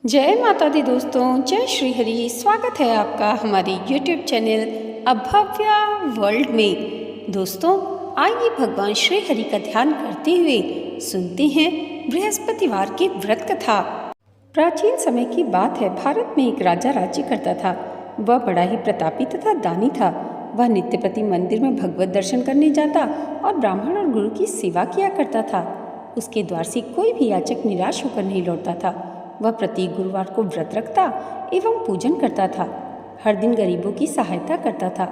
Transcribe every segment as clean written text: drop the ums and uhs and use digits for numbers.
जय माता दी दोस्तों, जय श्री हरि। स्वागत है आपका हमारे YouTube चैनल अभव्या वर्ल्ड में। दोस्तों, आइए भगवान श्री हरि का ध्यान करते हुए सुनते हैं बृहस्पतिवार की व्रत कथा। प्राचीन समय की बात है। भारत में एक राजा राज्य करता था। वह बड़ा ही प्रतापी तथा दानी था। वह नित्य प्रति मंदिर में भगवत दर्शन करने जाता और ब्राह्मण और गुरु की सेवा किया करता था। उसके द्वार से कोई भी याचक निराश होकर नहीं लौटता था। वह प्रत्येक गुरुवार को व्रत रखता एवं पूजन करता था। हर दिन गरीबों की सहायता करता था।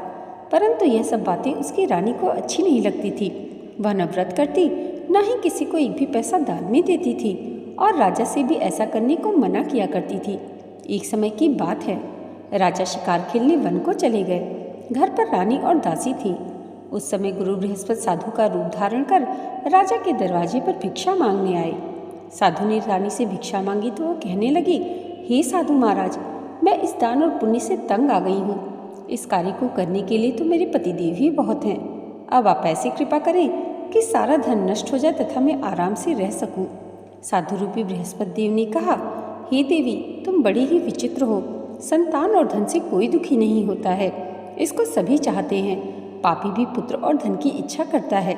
परंतु यह सब बातें उसकी रानी को अच्छी नहीं लगती थी। वह न व्रत करती, न ही किसी को एक भी पैसा दान में देती थी और राजा से भी ऐसा करने को मना किया करती थी। एक समय की बात है। राजा शिकार खेलने वन को चले गए। घर पर रानी और दासी थी। उस समय गुरु बृहस्पति साधु का रूप धारण कर राजा के दरवाजे पर भिक्षा मांगने आए। साधु ने रानी से भिक्षा मांगी तो वो कहने लगी, हे साधु महाराज, मैं इस दान और पुण्य से तंग आ गई हूँ। इस कार्य को करने के लिए तो मेरे पतिदेव ही बहुत हैं। अब आप ऐसी कृपा करें कि सारा धन नष्ट हो जाए तथा मैं आराम से रह सकूं। साधु रूपी बृहस्पति देव ने कहा, हे देवी, तुम बड़ी ही विचित्र हो। संतान और धन से कोई दुखी नहीं होता है। इसको सभी चाहते हैं। पापी भी पुत्र और धन की इच्छा करता है।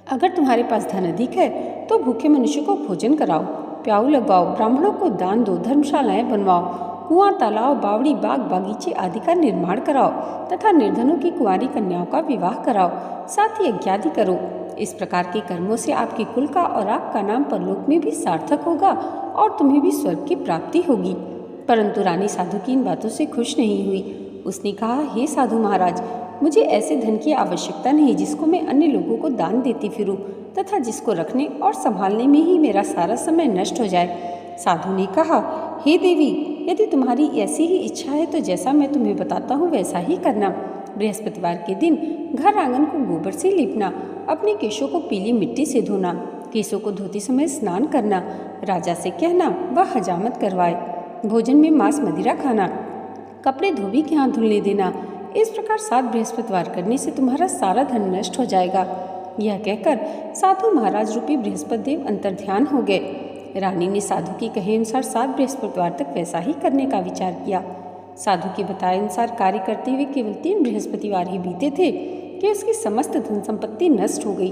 अगर तुम्हारे पास धन अधिक है तो भूखे मनुष्य को भोजन कराओ, प्याऊ लगवाओ, ब्राह्मणों को दान दो, धर्मशालाएं बनवाओ, कुआं, तालाब, बावड़ी, बाग, बागीचे आदि का निर्माण कराओ तथा निर्धनों की कुंवारी कन्याओं का विवाह कराओ, साथ ही यज्ञादि करो। इस प्रकार के कर्मों से आपके कुल का और आपका नाम परलोक में भी सार्थक होगा और तुम्हें भी स्वर्ग की प्राप्ति होगी। परंतु रानी साधु की इन बातों से खुश नहीं हुई। उसने कहा, हे साधु महाराज, मुझे ऐसे धन की आवश्यकता नहीं जिसको मैं अन्य लोगों को दान देती फिरूं तथा जिसको रखने और संभालने में ही मेरा सारा समय नष्ट हो जाए। साधु ने कहा, हे देवी, यदि तुम्हारी ऐसी ही इच्छा है तो जैसा मैं तुम्हें बताता हूँ वैसा ही करना। बृहस्पतिवार के दिन घर आंगन को गोबर से लीपना, अपने केशों को पीली मिट्टी से धोना, केशों को धोते समय स्नान करना, राजा से कहना वह हजामत करवाए, भोजन में मांस मदिरा खाना, कपड़े धोबी के हाथ धुलने देना। इस प्रकार 7 बृहस्पतिवार करने से तुम्हारा सारा धन नष्ट हो जाएगा। यह कहकर साधु महाराज रूपी बृहस्पति देव अंतर्ध्यान हो गए। रानी ने साधु के कहे अनुसार 7 बृहस्पतिवार तक वैसा ही करने का विचार किया। साधु के बताए अनुसार कार्य करते हुए केवल 3 बृहस्पतिवार ही बीते थे कि उसकी समस्त धन संपत्ति नष्ट हो गई।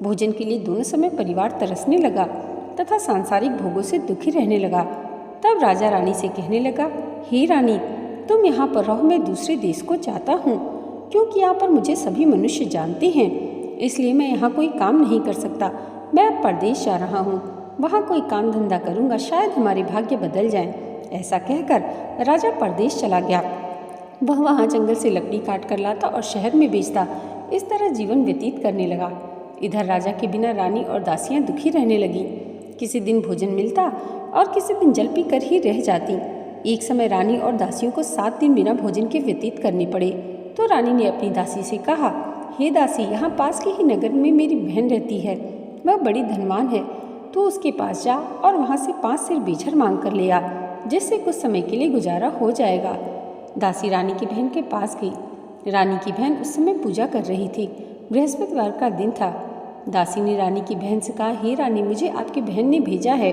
भोजन के लिए दोनों समय परिवार तरसने लगा तथा सांसारिक भोगों से दुखी रहने लगा। तब राजा रानी से कहने लगा, हे रानी, तुम यहाँ पर रहो, मैं दूसरे देश को जाता हूँ, क्योंकि यहाँ पर मुझे सभी मनुष्य जानते हैं, इसलिए मैं यहाँ कोई काम नहीं कर सकता। मैं अब परदेश जा रहा हूँ, वहाँ कोई काम धंधा करूँगा, शायद हमारे भाग्य बदल जाएं। ऐसा कहकर राजा परदेश चला गया। वह वहाँ जंगल से लकड़ी काट कर लाता और शहर में बेचता। इस तरह जीवन व्यतीत करने लगा। इधर राजा के बिना रानी और दासियाँ दुखी रहने लगी। किसी दिन भोजन मिलता और किसी दिन जल पी कर ही रह जाती। एक समय रानी और दासियों को 7 दिन बिना भोजन के व्यतीत करने पड़े। तो रानी ने अपनी दासी से कहा, हे दासी, यहाँ पास के ही नगर में मेरी बहन रहती है। वह बड़ी धनवान है। तो उसके पास जा और वहाँ से 5 सेर बेझर मांग कर ले आ, जिससे कुछ समय के लिए गुजारा हो जाएगा। दासी रानी की बहन के पास गई। रानी की बहन उस समय पूजा कर रही थी। बृहस्पतिवार का दिन था। दासी ने रानी की बहन से कहा, हे रानी, मुझे आपकी बहन ने भेजा है,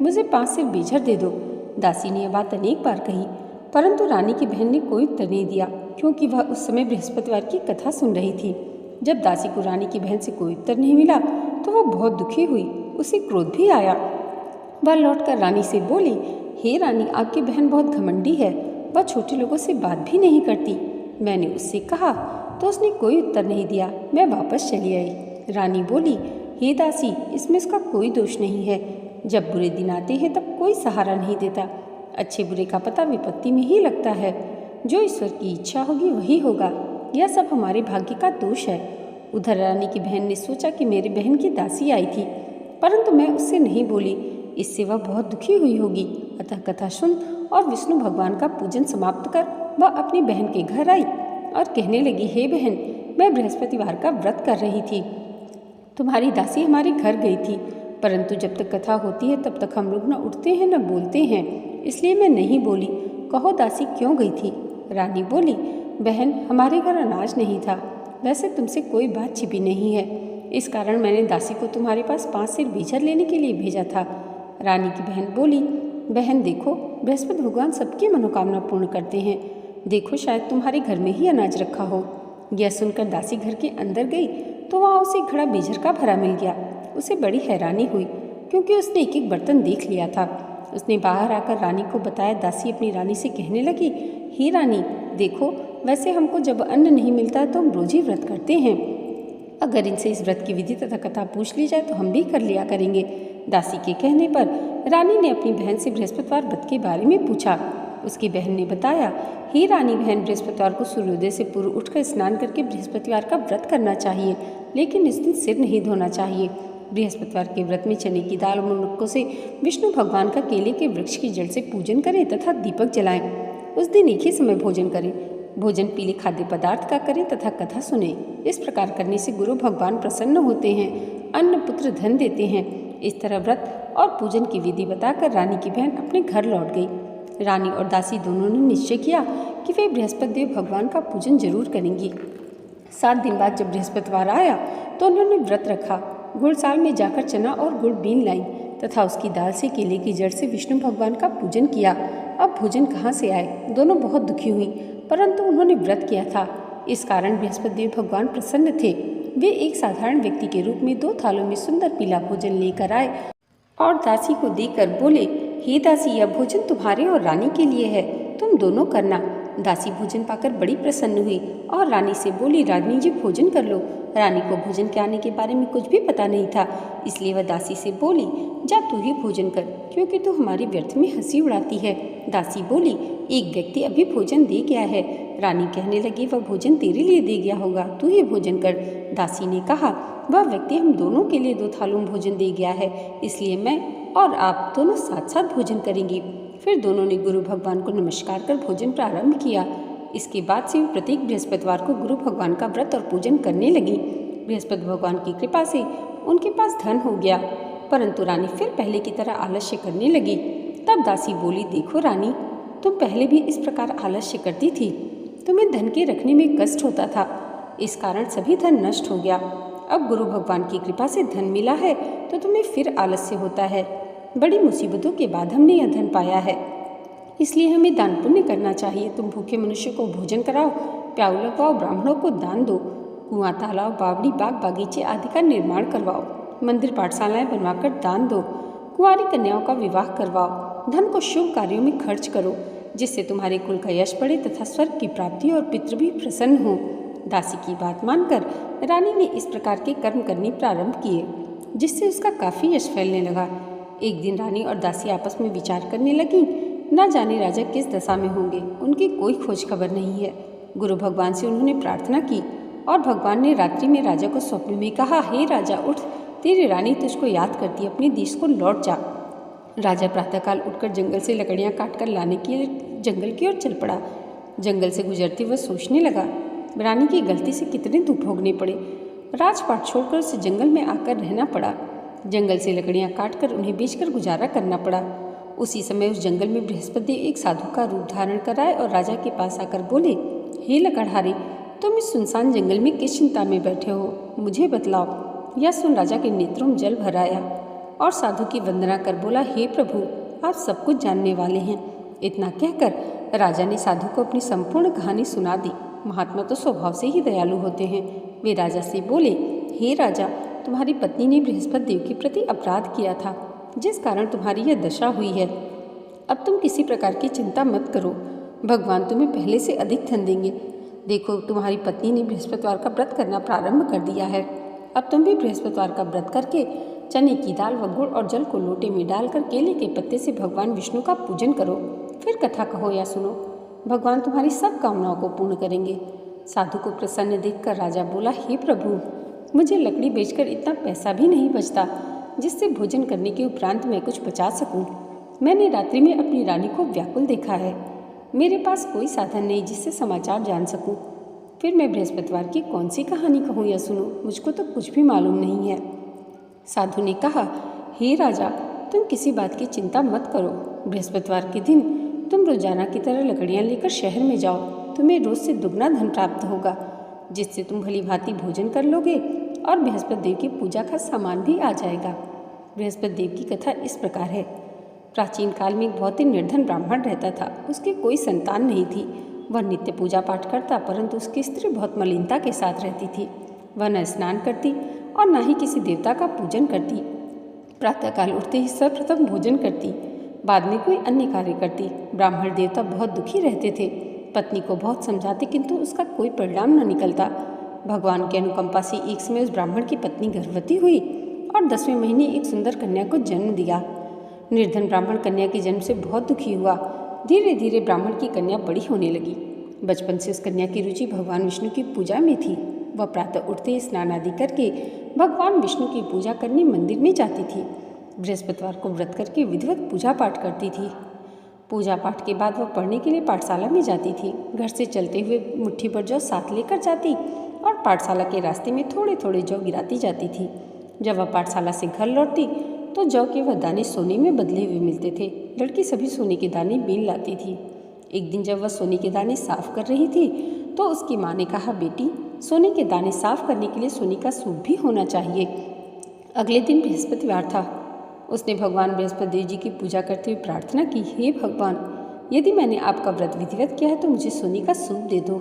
मुझे 5 सेर बेझर दे दो। दासी ने यह बात अनेक बार कही, परंतु रानी की बहन ने कोई उत्तर नहीं दिया, क्योंकि वह उस समय बृहस्पतिवार की कथा सुन रही थी। जब दासी को रानी की बहन से कोई उत्तर नहीं मिला तो वह बहुत दुखी हुई। उसे क्रोध भी आया। वह लौटकर रानी से बोली, हे रानी, आपकी बहन बहुत घमंडी है। वह छोटे लोगों से बात भी नहीं करती। मैंने उससे कहा तो उसने कोई उत्तर नहीं दिया। मैं वापस चली आई। रानी बोली, हे दासी, इसमें उसका कोई दोष नहीं है। जब बुरे दिन आते हैं तब कोई सहारा नहीं देता। अच्छे बुरे का पता विपत्ति में ही लगता है। जो ईश्वर की इच्छा होगी वही होगा। यह सब हमारे भाग्य का दोष है। उधर रानी की बहन ने सोचा कि मेरी बहन की दासी आई थी, परंतु मैं उससे नहीं बोली। इससे वह बहुत दुखी हुई होगी। अतः कथा सुन और विष्णु भगवान का पूजन समाप्त कर वह अपनी बहन के घर आई और कहने लगी, हे बहन, मैं बृहस्पतिवार का व्रत कर रही थी। तुम्हारी दासी हमारे घर गई थी, परंतु जब तक कथा होती है तब तक हम लोग न उठते हैं न बोलते हैं, इसलिए मैं नहीं बोली। कहो दासी, क्यों गई थी? रानी बोली, बहन, हमारे घर अनाज नहीं था। वैसे तुमसे कोई बात छिपी नहीं है, इस कारण मैंने दासी को तुम्हारे पास 5 सेर बेझर लेने के लिए भेजा था। रानी की बहन बोली, बहन देखो, बृहस्पति भगवान सबकी मनोकामना पूर्ण करते हैं। देखो शायद तुम्हारे घर में ही अनाज रखा हो। यह सुनकर दासी घर के अंदर गई तो वहाँ उसे घड़ा बेजर का भरा मिल गया। उसे बड़ी हैरानी हुई क्योंकि उसने एक एक बर्तन देख लिया था। उसने बाहर आकर रानी को बताया। दासी अपनी रानी से कहने लगी, हे रानी देखो, वैसे हमको जब अन्न नहीं मिलता तो हम रोज ही व्रत करते हैं। अगर इनसे इस व्रत की विधि तथा कथा पूछ ली जाए तो हम भी कर लिया करेंगे। दासी के कहने पर रानी ने अपनी बहन से बृहस्पतिवार व्रत के बारे में पूछा। उसकी बहन ने बताया, हे रानी बहन, बृहस्पतिवार को सूर्योदय से पूर्व उठकर स्नान करके बृहस्पतिवार का व्रत करना चाहिए, लेकिन इस दिन सिर नहीं धोना चाहिए। बृहस्पतिवार के व्रत में चने की दाल और मुनक्कों से विष्णु भगवान का केले के वृक्ष की जड़ से पूजन करें तथा दीपक जलाएं। उस दिन एक ही समय भोजन करें। भोजन पीले खाद्य पदार्थ का करें तथा कथा सुने। इस प्रकार करने से गुरु भगवान प्रसन्न होते हैं, अन्न पुत्र धन देते हैं। इस तरह व्रत और पूजन की विधि बताकर रानी की बहन अपने घर लौट गई। रानी और दासी दोनों ने निश्चय किया कि वे बृहस्पति देव भगवान का पूजन जरूर करेंगी। 7 दिन बाद जब बृहस्पतिवार आया तो उन्होंने व्रत रखा। गुड़साल में जाकर चना और गुड़ बीन लाई तथा उसकी दाल से केले की जड़ से विष्णु भगवान का पूजन किया। अब भोजन कहाँ से आए? दोनों बहुत दुखी हुई, परंतु उन्होंने व्रत किया था, इस कारण बृहस्पति देव भगवान प्रसन्न थे। वे एक साधारण व्यक्ति के रूप में 2 थालों में सुंदर पीला भोजन लेकर आए और दासी को देकर बोले, हे दासी, यह भोजन तुम्हारे और रानी के लिए है, तुम दोनों करना। दासी भोजन पाकर बड़ी प्रसन्न हुई और रानी से बोली, रानी जी भोजन कर लो। रानी को भोजन के आने के बारे में कुछ भी पता नहीं था, इसलिए वह दासी से बोली, जा तू ही भोजन कर, क्योंकि तू हमारी व्यर्थ में हंसी उड़ाती है। दासी बोली, एक व्यक्ति अभी भोजन दे गया है। रानी कहने लगी, वह भोजन तेरे लिए दे गया होगा, तू ही भोजन कर। दासी ने कहा, वह व्यक्ति हम दोनों के लिए 2 थालों में भोजन दे गया है, इसलिए मैं और आप दोनों साथ साथ भोजन करेंगे। फिर दोनों ने गुरु भगवान को नमस्कार कर भोजन प्रारंभ किया। इसके बाद से वे प्रत्येक बृहस्पतिवार को गुरु भगवान का व्रत और पूजन करने लगी। बृहस्पति भगवान की कृपा से उनके पास धन हो गया, परंतु रानी फिर पहले की तरह आलस्य करने लगी। तब दासी बोली, देखो रानी, तुम पहले भी इस प्रकार आलस्य करती थी, तुम्हें धन के रखने में कष्ट होता था, इस कारण सभी धन नष्ट हो गया। अब गुरु भगवान की कृपा से धन मिला है तो तुम्हें फिर आलस्य होता है। बड़ी मुसीबतों के बाद हमने यह धन पाया है, इसलिए हमें दान पुण्य करना चाहिए। तुम भूखे मनुष्य को भोजन कराओ, प्याऊ लगवाओ, ब्राह्मणों को दान दो, कुआं, तालाब, बावड़ी, बाग, बागीचे आदि का निर्माण करवाओ, मंदिर पाठशालाएं बनवाकर दान दो, कुंवारी कन्याओं का विवाह करवाओ। धन को शुभ कार्यों में खर्च करो, जिससे तुम्हारे कुल का यश बढ़े तथा स्वर्ग की प्राप्ति और पितृ भी प्रसन्न हो। दासी की बात मानकर रानी ने इस प्रकार के कर्म करने प्रारंभ किए, जिससे उसका काफी यश फैलने लगा। एक दिन रानी और दासी आपस में विचार करने लगी, न जाने राजा किस दशा में होंगे, उनकी कोई खोज खबर नहीं है। गुरु भगवान से उन्होंने प्रार्थना की और भगवान ने रात्रि में राजा को स्वप्न में कहा, हे राजा उठ, तेरी रानी तुझको याद करती, अपने देश को लौट जा। राजा प्रातःकाल उठकर जंगल से लकड़ियां काटकर लाने के लिए जंगल की ओर चल पड़ा। जंगल से गुजरते वह सोचने लगा, रानी की गलती से कितने दुख भोगने पड़े। राजपाट छोड़कर उसे जंगल में आकर रहना पड़ा। जंगल से लकड़ियां काटकर उन्हें बेचकर गुजारा करना पड़ा। उसी समय उस जंगल में बृहस्पति एक साधु का रूप धारण कर आए और राजा के पास आकर बोले, हे लकड़हारे, तुम इस सुनसान जंगल में किस चिंता में बैठे हो, मुझे बतलाओ। यह सुन राजा के नेत्रों में जल भर आया और साधु की वंदना कर बोला, हे प्रभु, आप सब कुछ जानने वाले हैं। इतना कहकर राजा ने साधु को अपनी संपूर्ण कहानी सुना दी। महात्मा तो स्वभाव से ही दयालु होते हैं। वे राजा से बोले, हे राजा, तुम्हारी पत्नी ने बृहस्पति देव के प्रति अपराध किया था, जिस कारण तुम्हारी यह दशा हुई है। अब तुम किसी प्रकार की चिंता मत करो, भगवान तुम्हें पहले से अधिक धन देंगे। देखो, तुम्हारी पत्नी ने बृहस्पतिवार का व्रत करना प्रारंभ कर दिया है। अब तुम भी बृहस्पतिवार का व्रत करके चने की दाल व गुड़ और जल को लोटे में डालकर केले के पत्ते से भगवान विष्णु का पूजन करो, फिर कथा कहो या सुनो। भगवान तुम्हारी सब कामनाओं को पूर्ण करेंगे। साधु को प्रसन्न देखकर राजा बोला, हे प्रभु, मुझे लकड़ी बेचकर इतना पैसा भी नहीं बचता जिससे भोजन करने के उपरांत मैं कुछ बचा सकूं। मैंने रात्रि में अपनी रानी को व्याकुल देखा है। मेरे पास कोई साधन नहीं जिससे समाचार जान सकूं। फिर मैं बृहस्पतिवार की कौन सी कहानी कहूँ या सुनूं, मुझको तो कुछ भी मालूम नहीं है। साधु ने कहा, हे राजा, तुम किसी बात की चिंता मत करो। बृहस्पतिवार के दिन तुम रोजाना की तरह लकड़ियाँ लेकर शहर में जाओ। तुम्हें रोज से दुगना धन प्राप्त होगा, जिससे तुम भली भांति भोजन कर लोगे और बृहस्पति देव की पूजा का सामान भी आ जाएगा। बृहस्पति देव की कथा इस प्रकार है। प्राचीन काल में एक बहुत ही निर्धन ब्राह्मण रहता था। उसकी कोई संतान नहीं थी। वह नित्य पूजा पाठ करता, परंतु उसकी स्त्री बहुत मलिनता के साथ रहती थी। वह न स्नान करती और न ही किसी देवता का पूजन करती। प्रातःकाल उठते ही सर्वप्रथम भोजन करती, बाद में कोई अन्य कार्य करती। ब्राह्मण देवता बहुत दुखी रहते थे। पत्नी को बहुत समझाते, किंतु उसका कोई परिणाम न निकलता। भगवान की अनुकंपा से एक समय उस ब्राह्मण की पत्नी गर्भवती हुई और 10वें महीने एक सुंदर कन्या को जन्म दिया। निर्धन ब्राह्मण कन्या के जन्म से बहुत दुखी हुआ। धीरे धीरे ब्राह्मण की कन्या बड़ी होने लगी। बचपन से उस कन्या की रुचि भगवान विष्णु की पूजा में थी। वह प्रातः उठते ही स्नान आदि करके भगवान विष्णु की पूजा करने मंदिर में जाती थी। बृहस्पतिवार को व्रत करके विधिवत पूजा पाठ करती थी। पूजा पाठ के बाद वह पढ़ने के लिए पाठशाला में जाती थी। घर से चलते हुए मुट्ठी भर जौ साथ लेकर जाती और पाठशाला के रास्ते में थोड़े थोड़े जौ गिराती जाती थी। जब वह पाठशाला से घर लौटती तो जौ के वह दाने सोने में बदले हुए मिलते थे। लड़की सभी सोने के दाने बीन लाती थी। एक दिन जब वह सोने के दाने साफ कर रही थी तो उसकी माँ ने कहा, बेटी, सोने के दाने साफ करने के लिए सोने का सूप भी होना चाहिए। अगले दिन बृहस्पतिवार था। उसने भगवान बृहस्पति देव जी की पूजा करते हुए प्रार्थना की, हे भगवान, यदि मैंने आपका व्रत विधिवत किया है तो मुझे सोने का सूप दे दो।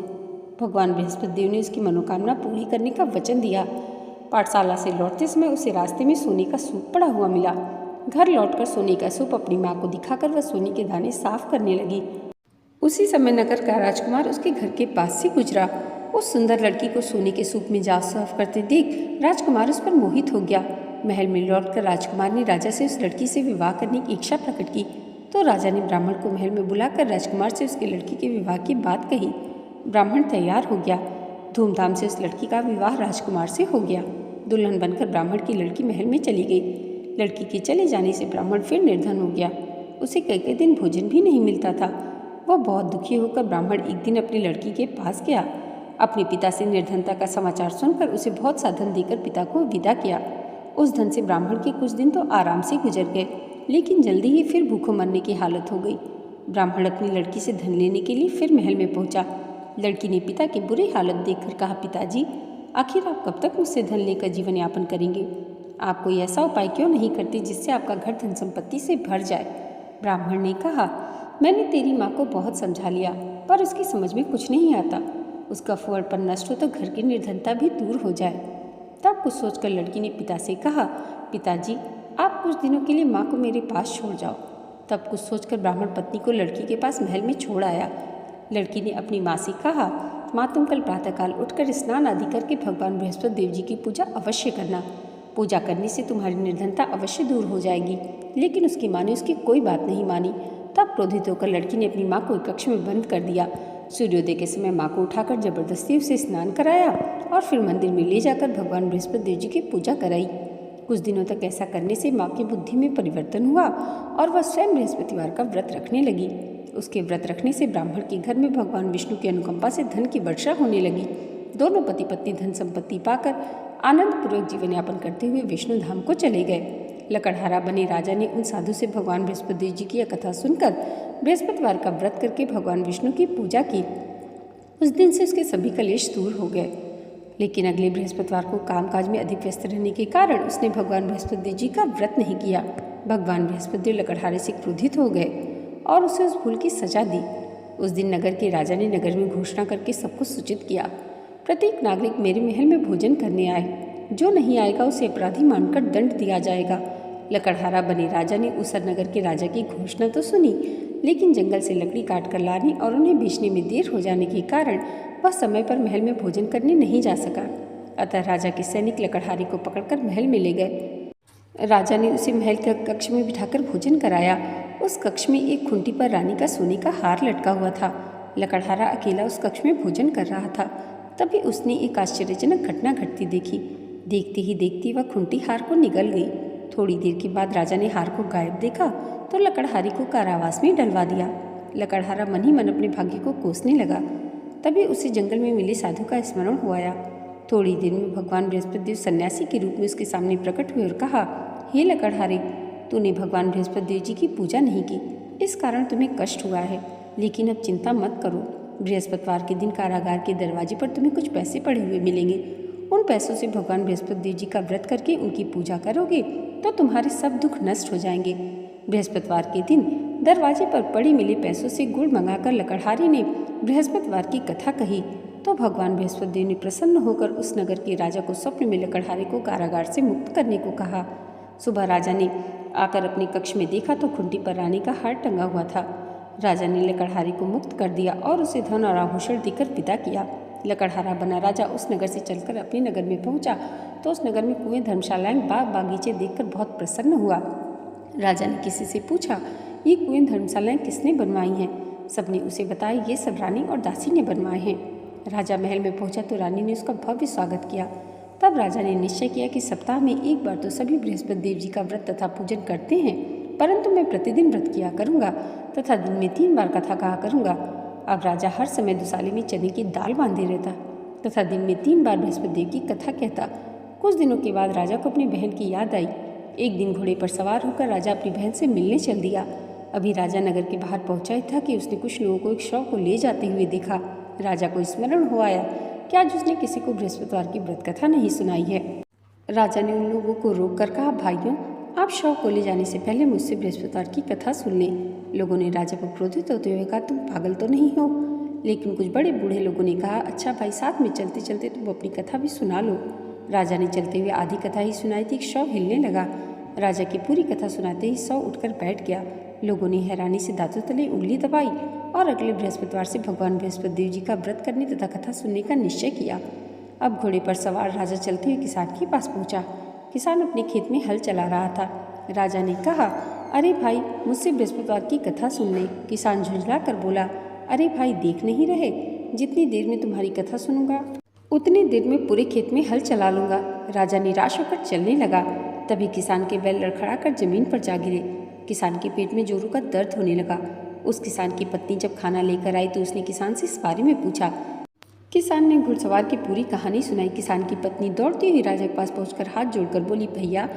भगवान बृहस्पति देव ने उसकी मनोकामना पूरी करने का वचन दिया। पाठशाला से लौटते समय उसे रास्ते में सोने का सूप पड़ा हुआ मिला। घर लौटकर सोने का सूप अपनी माँ को दिखाकर वह सोने के दाने साफ करने लगी। उसी समय नगर का राजकुमार उसके घर के पास से गुजरा। उस सुंदर लड़की को सोने के सूप में जाल साफ करते देख राजकुमार उस पर मोहित हो गया। महल में लौटकर राजकुमार ने राजा से उस लड़की से विवाह करने की इच्छा प्रकट की तो राजा ने ब्राह्मण को महल में बुलाकर राजकुमार से उसकी लड़की के विवाह की बात कही। ब्राह्मण तैयार हो गया। धूमधाम से उस लड़की का विवाह राजकुमार से हो गया। दुल्हन बनकर ब्राह्मण की लड़की महल में चली गई। लड़की के चले जाने से ब्राह्मण फिर निर्धन हो गया। उसे कई दिन भोजन भी नहीं मिलता था। वह बहुत दुखी होकर ब्राह्मण एक दिन अपनी लड़की के पास गया। अपने पिता से निर्धनता का समाचार सुनकर उसे बहुत सा धन देकर पिता को विदा किया। उस धन से ब्राह्मण के कुछ दिन तो आराम से गुजर गए, लेकिन जल्दी ही फिर भूखों मरने की हालत हो गई। ब्राह्मण अपनी लड़की से धन लेने के लिए फिर महल में पहुंचा। लड़की ने पिता की बुरी हालत देखकर कहा, पिताजी, आखिर आप कब तक मुझसे धन लेकर जीवन यापन करेंगे? आप कोई ऐसा उपाय क्यों नहीं करते जिससे आपका घर धन संपत्ति से भर जाए? ब्राह्मण ने कहा, मैंने तेरी माँ को बहुत समझा लिया, पर उसकी समझ में कुछ नहीं आता। उसका फुहड़पन नष्ट हो तो घर की निर्धनता भी दूर हो जाए। तब कुछ सोचकर लड़की ने पिता से कहा, पिताजी, आप कुछ दिनों के लिए माँ को मेरे पास छोड़ जाओ। तब कुछ सोचकर ब्राह्मण पत्नी को लड़की के पास महल में छोड़ आया। लड़की ने अपनी माँ से कहा, माँ, तुम कल प्रातःकाल उठकर स्नान आदि करके भगवान बृहस्पति देव जी की पूजा अवश्य करना। पूजा करने से तुम्हारी निर्धनता अवश्य दूर हो जाएगी। लेकिन उसकी माँ ने उसकी कोई बात नहीं मानी। तब क्रोधित होकर लड़की ने अपनी माँ को एक कक्ष में बंद कर दिया। सूर्योदय के समय माँ को उठाकर जबरदस्ती उसे स्नान कराया और फिर मंदिर में ले जाकर भगवान बृहस्पति देव जी की पूजा कराई। कुछ दिनों तक ऐसा करने से माँ की बुद्धि में परिवर्तन हुआ और वह स्वयं बृहस्पतिवार का व्रत रखने लगी। उसके व्रत रखने से ब्राह्मण के घर में भगवान विष्णु की अनुकंपा से धन की वर्षा होने लगी। दोनों पति पत्नी धन संपत्ति पाकर आनंदपूर्वक जीवन यापन करते हुए विष्णु धाम को चले गए। लकड़हारा बने राजा ने उन साधु से भगवान बृहस्पति देव जी की यह कथा सुनकर बृहस्पतिवार का व्रत करके भगवान विष्णु की पूजा की। उस दिन से उसके सभी कलेश दूर हो गए। लेकिन अगले बृहस्पतिवार को कामकाज में अधिक व्यस्त रहने के कारण उसने भगवान बृहस्पति देव जी का व्रत नहीं किया। भगवान बृहस्पति देव लकड़हारे से क्रोधित हो गए और उसे उस भूल की सजा दी। उस दिन नगर के राजा ने नगर में घोषणा करके सबको सूचित किया, प्रत्येक नागरिक मेरे महल में भोजन करने आए। जो नहीं आएगा उसे अपराधी मानकर दंड दिया जाएगा। लकड़हारा बने राजा ने उसर नगर के राजा की घोषणा तो सुनी, लेकिन जंगल से लकड़ी काट कर लाने और उन्हें बेचने में देर हो जाने के कारण वह समय पर महल में भोजन करने नहीं जा सका। अतः राजा के सैनिक लकड़हारे को पकड़कर महल में ले गए। राजा ने उसे महल के कक्ष में बिठाकर भोजन कराया। उस कक्ष में एक खुंटी पर रानी का सोने का हार लटका हुआ था। लकड़हारा अकेला उस कक्ष में भोजन कर रहा था। तभी उसने एक आश्चर्यजनक घटना घटती देखी। देखते ही देखती वह खुंटी हार को निगल गई। थोड़ी देर के बाद राजा ने हार को गायब देखा तो लकड़हारे को कारावास में डलवा दिया। लकड़हारा मन ही मन अपने भाग्य को कोसने लगा। तभी उसे जंगल में मिले साधु का स्मरण हो आया। थोड़ी देर में भगवान बृहस्पति देव सन्यासी के रूप में उसके सामने प्रकट हुए और कहा, हे लकड़हारे, तूने भगवान बृहस्पति देव जी की पूजा नहीं की, इस कारण तुम्हें कष्ट हुआ है। लेकिन अब चिंता मत करो। बृहस्पतिवार के दिन कारागार के दरवाजे पर तुम्हें कुछ पैसे पड़े हुए मिलेंगे। उन पैसों से भगवान बृहस्पति देव जी का व्रत करके उनकी पूजा करोगे तो तुम्हारे सब दुख नष्ट हो जाएंगे। बृहस्पतिवार के दिन दरवाजे पर पड़े मिले पैसों से गुड़ मंगाकर लकड़हारे ने बृहस्पतिवार की कथा कही तो भगवान बृहस्पति देव ने प्रसन्न होकर उस नगर के राजा को स्वप्न में लकड़हारे को कारागार से मुक्त करने को कहा। सुबह राजा ने आकर अपने कक्ष में देखा तो खुंटी पर रानी का हार टंगा हुआ था। राजा ने लकड़हारे को मुक्त कर दिया और उसे धन और आभूषण देकर विदा किया। लकड़हारा बना राजा उस नगर से चलकर अपने नगर में पहुंचा तो उस नगर में कुएं, धर्मशालाएं, बाग बागीचे देखकर बहुत प्रसन्न हुआ। राजा ने किसी से पूछा, ये कुएं, धर्मशालाएं किसने बनवाई हैं? सबने उसे बताया, ये सब रानी और दासी ने बनवाए हैं। राजा महल में पहुंचा तो रानी ने उसका भव्य स्वागत किया। तब राजा ने निश्चय किया कि सप्ताह में एक बार तो सभी बृहस्पति देव जी का व्रत तथा पूजन करते हैं, परंतु मैं प्रतिदिन व्रत किया करूँगा तथा दिन में 3 बार कथा कहा करूँगा। अब राजा हर समय दुसाले में चने की दाल बांधे रहता तथा दिन में 3 बार बृहस्पति देव की कथा कहता। कुछ दिनों के बाद राजा को अपनी बहन की याद आई। एक दिन घोड़े पर सवार होकर राजा अपनी बहन से मिलने चल दिया। अभी राजा नगर के बाहर पहुंचा ही था कि उसने कुछ लोगों को एक शव को ले जाते हुए देखा। राजा को स्मरण हो आया कि आज उसने किसी को बृहस्पतिवार की व्रत कथा नहीं सुनाई है। राजा ने उन लोगों को रोककर कहा, भाइयों, आप शव को ले जाने से पहले मुझसे बृहस्पतिवार की कथा सुन लें। लोगों ने राजा पर क्रोधित होते हुए कहा, तुम पागल तो नहीं हो? लेकिन कुछ बड़े बूढ़े लोगों ने कहा, अच्छा भाई, साथ में चलते चलते तुम अपनी कथा भी सुना लो। राजा ने चलते हुए आधी कथा ही सुनाई थी, शव हिलने लगा। राजा की पूरी कथा सुनाते ही शव उठकर बैठ गया। लोगों ने हैरानी से दांतों तले उंगली दबाई और अगले बृहस्पतिवार से भगवान बृहस्पति देव जी का व्रत करने तथा कथा सुनने का निश्चय किया। अब घोड़े पर सवार राजा चलते हुए किसान के पास पहुंचा। किसान अपने खेत में हल चला रहा था। राजा ने कहा, अरे भाई, मुझसे बृहस्पतिवार की कथा सुन ले। किसान झुंझला कर बोला, अरे भाई, देख नहीं रहे, जितनी देर में तुम्हारी कथा सुनूंगा उतनी देर में पूरे खेत में हल चला लूंगा। राजा निराश होकर चलने लगा। तभी किसान के बैल लड़खड़ा कर जमीन पर जा गिरे। किसान के पेट में जोरों का दर्द होने लगा। उस किसान की पत्नी जब खाना लेकर आई तो उसने किसान से इस बारे में पूछा। किसान ने घुड़सवार की पूरी कहानी सुनाई। किसान की पत्नी दौड़ती हुई राजा के पास पहुंचकर हाथ जोड़कर बोली, भैया,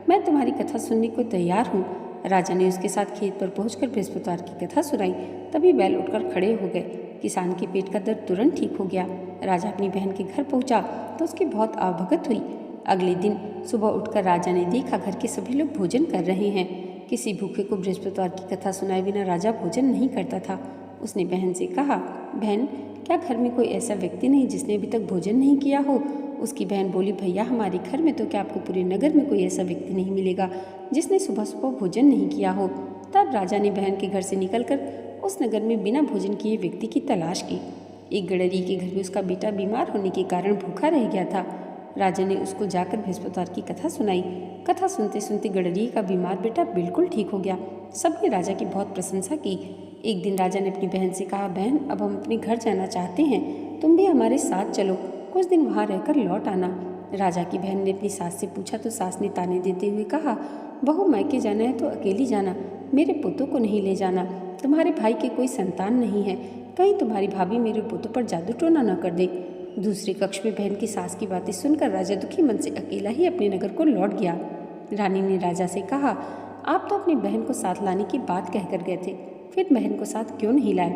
मैं तुम्हारी कथा सुनने को तैयार हूँ। राजा ने उसके साथ खेत पर पहुंचकर बृहस्पतिवार की कथा सुनाई। तभी बैल उठकर खड़े हो गए। किसान के पेट का दर्द तुरंत ठीक हो गया। राजा अपनी बहन के घर पहुंचा तो उसकी बहुत आवभगत हुई। अगले दिन सुबह उठकर राजा ने देखा घर के सभी लोग भोजन कर रहे हैं। किसी भूखे को बृहस्पतिवार की कथा सुनाए बिना राजा भोजन नहीं करता था। उसने बहन से कहा, बहन, क्या घर में कोई ऐसा व्यक्ति नहीं जिसने अभी तक भोजन नहीं किया हो? उसकी बहन बोली, भैया, हमारे घर में तो क्या आपको पूरे नगर में कोई ऐसा व्यक्ति नहीं मिलेगा जिसने सुबह सुबह भोजन नहीं किया हो। तब राजा ने बहन के घर से निकलकर उस नगर में बिना भोजन किए व्यक्ति की तलाश की। एक गडरिये के घर में उसका बेटा बीमार होने के कारण भूखा रह गया था। राजा ने उसको जाकर बृहस्पतिवार की कथा सुनाई। कथा सुनते सुनते गडरिये का बीमार बेटा बिल्कुल ठीक हो गया। सबने राजा की बहुत प्रशंसा की। एक दिन राजा ने अपनी बहन से कहा, बहन, अब हम अपने घर जाना चाहते हैं, तुम भी हमारे साथ चलो, कुछ दिन वहाँ रहकर लौट आना। राजा की बहन ने अपनी सास से पूछा तो सास ने ताने देते हुए कहा, बहू, मायके जाना है तो अकेली जाना, मेरे पुतों को नहीं ले जाना। तुम्हारे भाई के कोई संतान नहीं है, कहीं तुम्हारी भाभी मेरे पुतों पर जादू टोना न कर दे। दूसरे कक्ष में बहन की सास की बातें सुनकर राजा दुखी मन से अकेला ही अपने नगर को लौट गया। रानी ने राजा से कहा, आप तो अपनी बहन को साथ लाने की बात कहकर गए थे, फिर बहन को साथ क्यों नहीं लाए?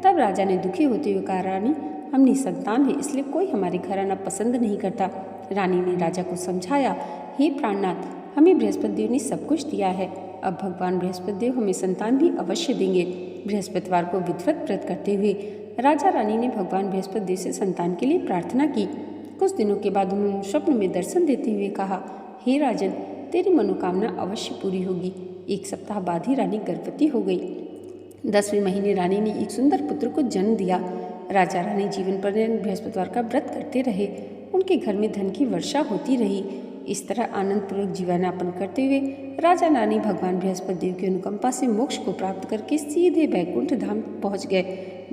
तब राजा ने दुखी होते हुए कहा, रानी, हम निसंतान हैं, इसलिए कोई हमारे घर आना पसंद नहीं करता। रानी ने राजा को समझाया, हे प्राणनाथ, हमें बृहस्पति देव ने सब कुछ दिया है, अब भगवान बृहस्पति देव हमें संतान भी अवश्य देंगे। बृहस्पतिवार को विधिवत व्रत करते हुए राजा रानी ने भगवान बृहस्पति देव से संतान के लिए प्रार्थना की। कुछ दिनों के बाद उन्होंने स्वप्न में दर्शन देते हुए कहा, हे राजन, तेरी मनोकामना अवश्य पूरी होगी। 1 सप्ताह बाद ही रानी गर्भवती हो गई। 10वें महीने रानी ने एक सुंदर पुत्र को जन्म दिया। राजा रानी जीवन पर्यंत बृहस्पतिवार का व्रत करते रहे। उनके घर में धन की वर्षा होती रही। इस तरह आनंदपूर्वक जीवनयापन करते हुए राजा रानी भगवान बृहस्पति देव की अनुकंपा से मोक्ष को प्राप्त करके सीधे बैकुंठ धाम पहुंच गए।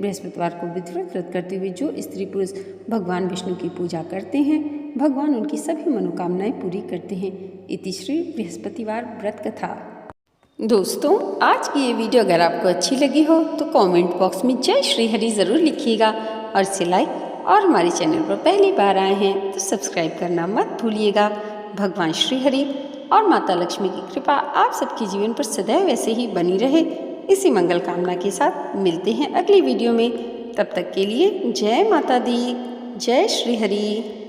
बृहस्पतिवार को विधिवत व्रत करते हुए जो स्त्री पुरुष भगवान विष्णु की पूजा करते हैं, भगवान उनकी सभी मनोकामनाएं पूरी करते हैं। इति श्री बृहस्पतिवार व्रत कथा। दोस्तों, आज की ये वीडियो अगर आपको अच्छी लगी हो तो कमेंट बॉक्स में जय श्री हरि ज़रूर लिखिएगा और इसे लाइक और हमारे चैनल पर पहली बार आए हैं तो सब्सक्राइब करना मत भूलिएगा। भगवान श्री हरि और माता लक्ष्मी की कृपा आप सबके जीवन पर सदैव ऐसे ही बनी रहे, इसी मंगल कामना के साथ मिलते हैं अगली वीडियो में। तब तक के लिए जय माता दी, जय श्री हरि।